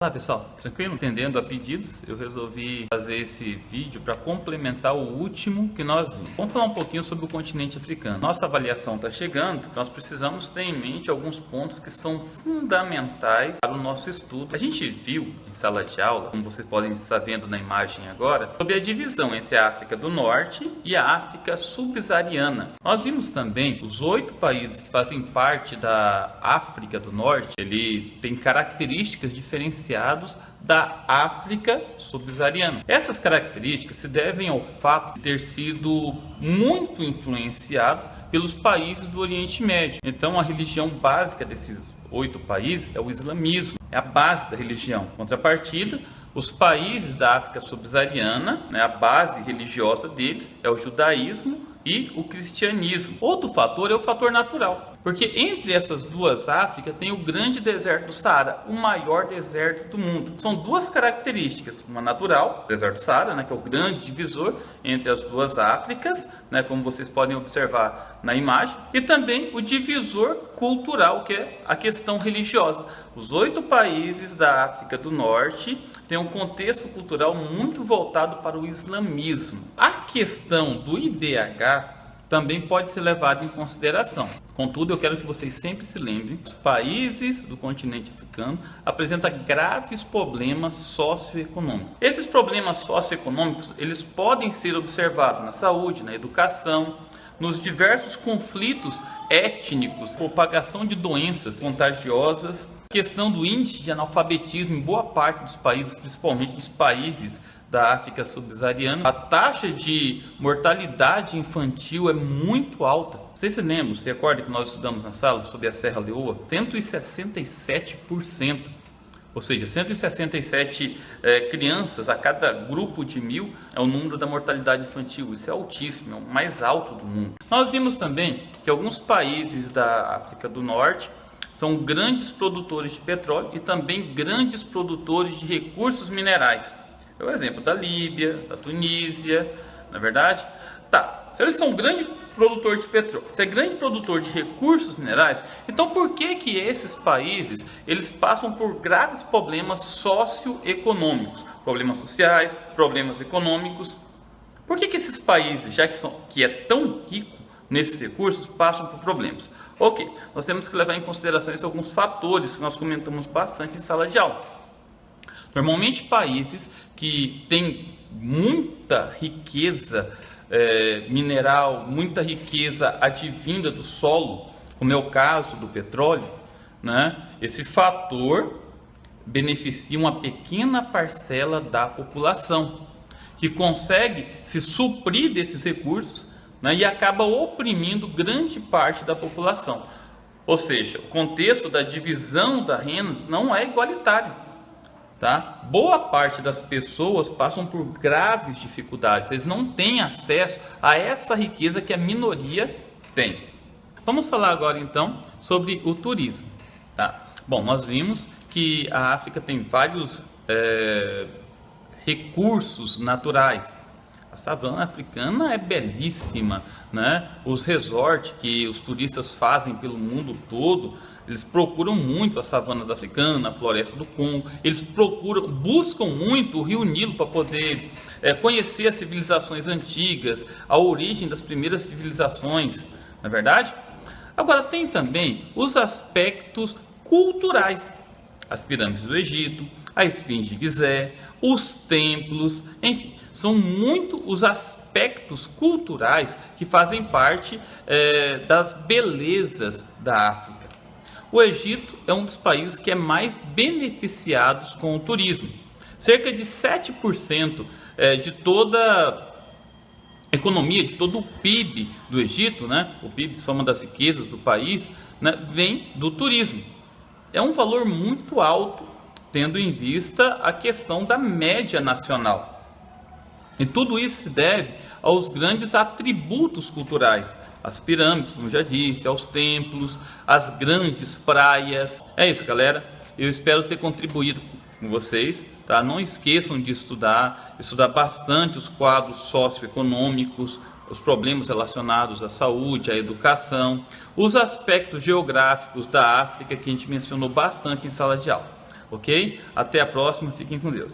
Olá pessoal, tranquilo? Entendendo a pedidos, eu resolvi fazer esse vídeo para complementar o último que nós vimos. Vamos falar um pouquinho sobre o continente africano. Nossa avaliação está chegando, nós precisamos ter em mente alguns pontos que são fundamentais para o nosso estudo. A gente viu em sala de aula, como vocês podem estar vendo na imagem agora, sobre a divisão entre a África do Norte e a África subsaariana. Nós vimos também os 8 países que fazem parte da África do Norte, ele tem características diferenciadas da África subsaariana. Essas características se devem ao fato de ter sido muito influenciado pelos países do Oriente Médio. Então, a religião básica desses 8 países é o islamismo, é a base da religião. Em contrapartida, os países da África subsaariana, a base religiosa deles é o judaísmo e o cristianismo. Outro fator é o fator natural, porque entre essas duas Áfricas tem o grande deserto do Saara, o maior deserto do mundo. São duas características, uma natural, o deserto do Saara, que é o grande divisor entre as duas Áfricas, como vocês podem observar na imagem, e também o divisor cultural, que é a questão religiosa. Os 8 países da África do Norte têm um contexto cultural muito voltado para o islamismo. A questão do IDH também pode ser levado em consideração. Contudo, eu quero que vocês sempre se lembrem, os países do continente africano apresentam graves problemas socioeconômicos. Esses problemas socioeconômicos, eles podem ser observados na saúde, na educação, nos diversos conflitos étnicos, propagação de doenças contagiosas, questão do índice de analfabetismo em boa parte dos países, principalmente nos países da África subsaariana. A taxa de mortalidade infantil é muito alta. Vocês se lembram, se recordam que nós estudamos na sala sobre a Serra Leoa? 167%. Ou seja, 167 crianças a cada grupo de 1000 é o número da mortalidade infantil. Isso é altíssimo, é o mais alto do mundo. Nós vimos também que alguns países da África do Norte são grandes produtores de petróleo e também grandes produtores de recursos minerais. É o exemplo da Líbia, da Tunísia, na é verdade? Se eles são um grande produtor de petróleo, se é grande produtor de recursos minerais, então por que esses países eles passam por graves problemas socioeconômicos, problemas sociais, problemas econômicos? Por que esses países, já que é tão rico nesses recursos, passam por problemas? Ok, nós temos que levar em consideração alguns fatores que nós comentamos bastante em sala de aula. Normalmente países que têm muita riqueza mineral, muita riqueza advinda do solo, como é o caso do petróleo, esse fator beneficia uma pequena parcela da população, que consegue se suprir desses recursos, e acaba oprimindo grande parte da população. Ou seja, o contexto da divisão da renda não é igualitário. Boa parte das pessoas passam por graves dificuldades, eles não têm acesso a essa riqueza que a minoria tem. Vamos falar agora então sobre o turismo. Bom, nós vimos que a África tem vários recursos naturais. A savana africana é belíssima, Os resorts que os turistas fazem pelo mundo todo, eles procuram muito as savanas africanas, a floresta do Congo. Eles buscam muito o Rio Nilo para poder conhecer as civilizações antigas, a origem das primeiras civilizações, não é verdade? Agora tem também os aspectos culturais, as pirâmides do Egito, a Esfinge de Gizé, os templos, enfim, são muito os aspectos culturais que fazem parte das belezas da África. O Egito é um dos países que é mais beneficiados com o turismo. Cerca de 7% de toda a economia, de todo o PIB do Egito, o PIB, soma das riquezas do país, vem do turismo. É um valor muito alto, tendo em vista a questão da média nacional. E tudo isso se deve aos grandes atributos culturais, as pirâmides, como já disse, aos templos, às grandes praias. É isso, galera. Eu espero ter contribuído com vocês. Não esqueçam de estudar bastante os quadros socioeconômicos, os problemas relacionados à saúde, à educação, os aspectos geográficos da África que a gente mencionou bastante em sala de aula. ok? Até a próxima, fiquem com Deus.